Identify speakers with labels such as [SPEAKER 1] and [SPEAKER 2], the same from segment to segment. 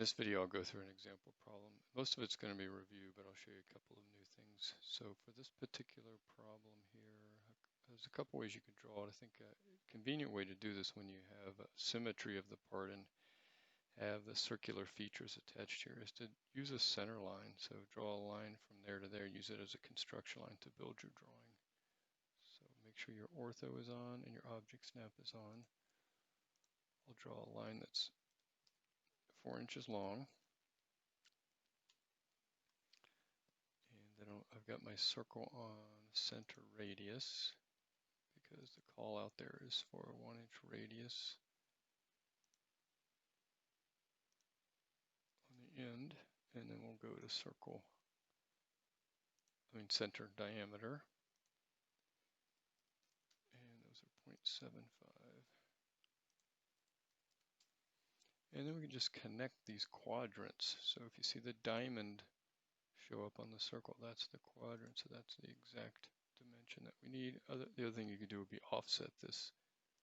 [SPEAKER 1] this video, I'll go through an example problem. Most of it's going to be review, but I'll show you a couple of new things. So for this particular problem here, there's a couple ways you could draw it. I think a convenient way to do this when you have a symmetry of the part and have the circular features attached here is to use a center line. So draw a line from there to there, use it as a construction line to build your drawing. So make sure your ortho is on and your object snap is on. I'll draw a line that's 4 inches long. And then I've got my circle on center radius because the call out there is for a 1 inch radius on the end. And then we'll go to center diameter. And those are 0.75. And then we can just connect these quadrants. So if you see the diamond show up on the circle, that's the quadrant. So that's the exact dimension that we need. The other thing you could do would be offset this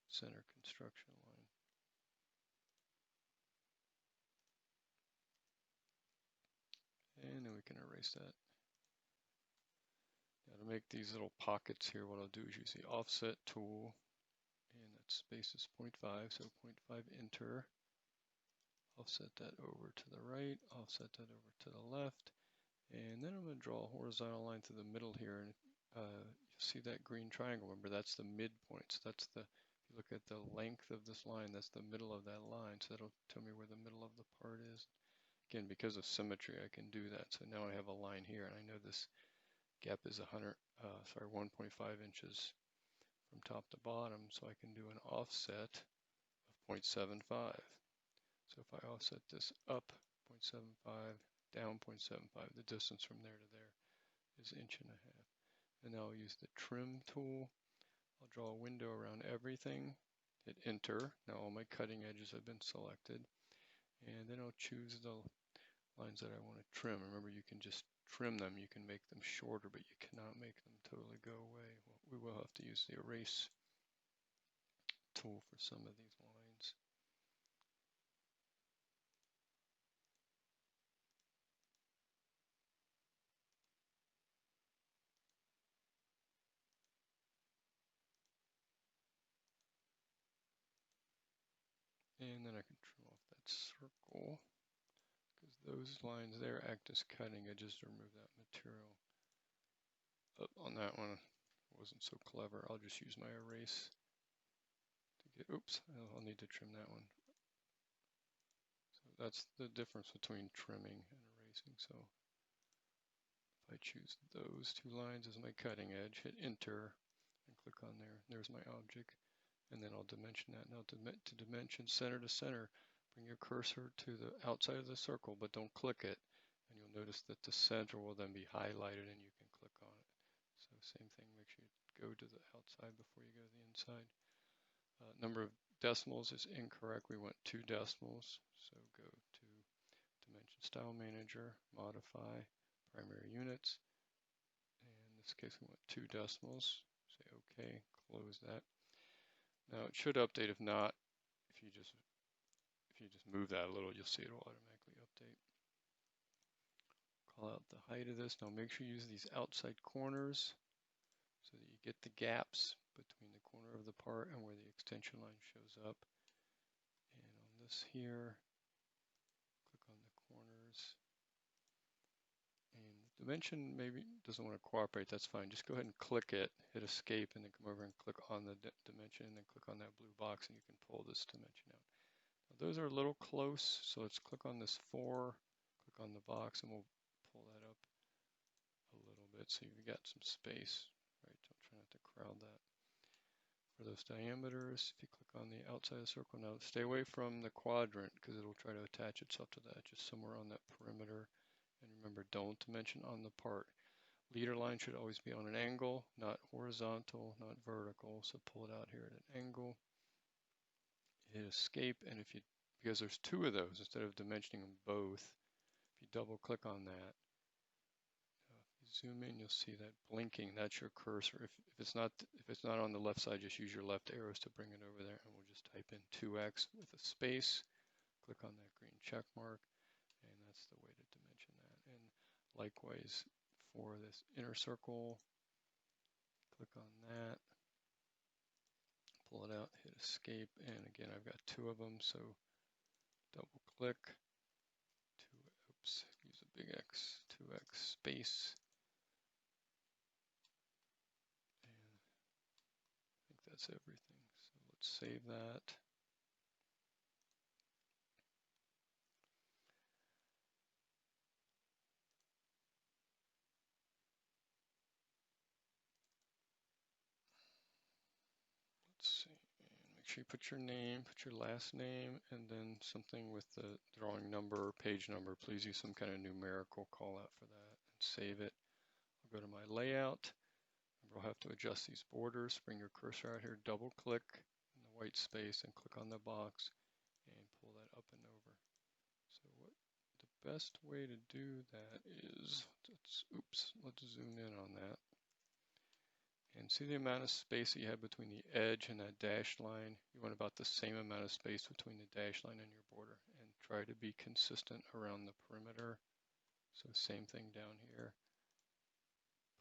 [SPEAKER 1] center construction line. And then we can erase that. Now to make these little pockets here, what I'll do is use the offset tool, and that space is 0.5, so 0.5 enter. Offset that over to the right, offset that over to the left, and then I'm going to draw a horizontal line through the middle here, and you'll see that green triangle. Remember, that's the midpoint. So that's if you look at the length of this line, that's the middle of that line. So that'll tell me where the middle of the part is. Again, because of symmetry, I can do that. So now I have a line here, and I know this gap is 1.5 inches from top to bottom. So I can do an offset of 0.75. So if I offset this up 0.75, down 0.75, the distance from there to there is 1.5 inches. And now I'll use the trim tool. I'll draw a window around everything, hit enter. Now all my cutting edges have been selected. And then I'll choose the lines that I want to trim. Remember, you can just trim them. You can make them shorter, but you cannot make them totally go away. Well, we will have to use the erase tool for some of these lines. And then I can trim off that circle, because those lines there act as cutting edges to remove that material. On that one, wasn't so clever. I'll just use my erase to get, oops, I'll need to trim that one. So that's the difference between trimming and erasing. So if I choose those two lines as my cutting edge, hit enter and click on there. There's my object. And then I'll dimension that. Now to dimension center to center, bring your cursor to the outside of the circle, but don't click it. And you'll notice that the center will then be highlighted and you can click on it. So same thing, make sure you go to the outside before you go to the inside. Number of decimals is incorrect. We want 2 decimals. So go to Dimension Style Manager, Modify, Primary Units. And in this case, we want 2 decimals. Say OK, close that. Now it should update. If not, if you just move that a little, you'll see it will automatically update. Call out the height of this. Now make sure you use these outside corners so that you get the gaps between the corner of the part and where the extension line shows up. And on this here, click on the corners. And the dimension maybe doesn't want to cooperate. That's fine. Just go ahead and click it, hit escape, and then come over and click on the dimension, and then click on that blue box, and you can pull this dimension out. Now, those are a little close, so let's click on this 4, click on the box, and we'll pull that up a little bit so you've got some space. Right? Don't try not to crowd that. For those diameters, if you click on the outside of the circle, now stay away from the quadrant because it'll try to attach itself to that, just somewhere on that perimeter. And remember, don't dimension on the part. Leader line should always be on an angle, not horizontal, not vertical. So pull it out here at an angle. Hit escape, and because there's 2 of those, instead of dimensioning them both, if you double click on that, if you zoom in, you'll see that blinking. That's your cursor. If it's not on the left side, just use your left arrows to bring it over there, and we'll just type in 2x with a space. Click on that green check mark. and that's the way to dimension that. And likewise for this inner circle, click on that, pull it out, hit escape, and again I've got two of them, so double click, use a big X, 2X space, and I think that's everything. So let's save that. Let's see, and make sure you put your name, put your last name, and then something with the drawing number or page number. Please use some kind of numerical call out for that and save it. I'll go to my layout. We'll have to adjust these borders. Bring your cursor out here, double click in the white space and click on the box and pull that up and over. So what the best way to do that is, let's zoom in on that. And see the amount of space that you have between the edge and that dashed line? You want about the same amount of space between the dashed line and your border, and try to be consistent around the perimeter. So same thing down here.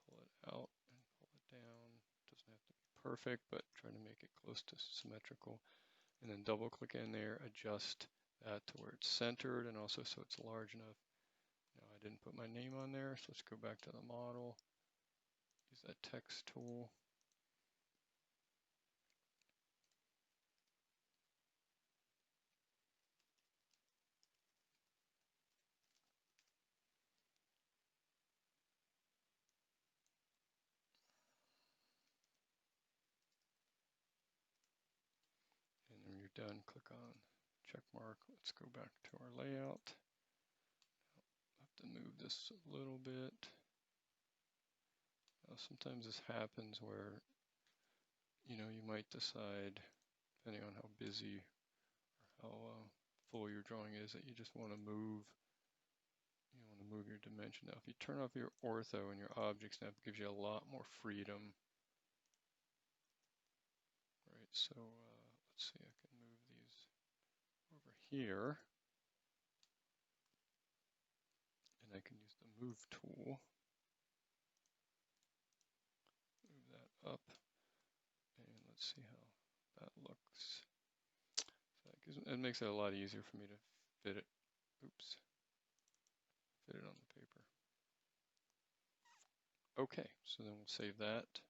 [SPEAKER 1] Pull it out and pull it down. Doesn't have to be perfect, but try to make it close to symmetrical. And then double click in there, adjust that to where it's centered and also so it's large enough. Now I didn't put my name on there, so let's go back to the model. Use that text tool. And when you're done, click on check mark. Let's go back to our layout. I'll have to move this a little bit. Now, sometimes this happens where, you might decide, depending on how busy or how full your drawing is, that you just want to move. You want to move your dimension. Now, if you turn off your ortho and your objects, now it gives you a lot more freedom. Right. So let's see. I can move these over here. And I can use the move tool, move that up, and let's see how that looks. So it makes it a lot easier for me to fit it, fit it on the paper. Okay, so then we'll save that,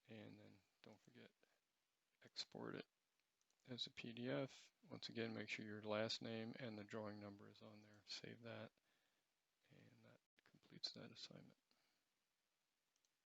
[SPEAKER 1] and then don't forget, export it as a PDF. Once again, make sure your last name and the drawing number is on there. Save that, and that completes that assignment.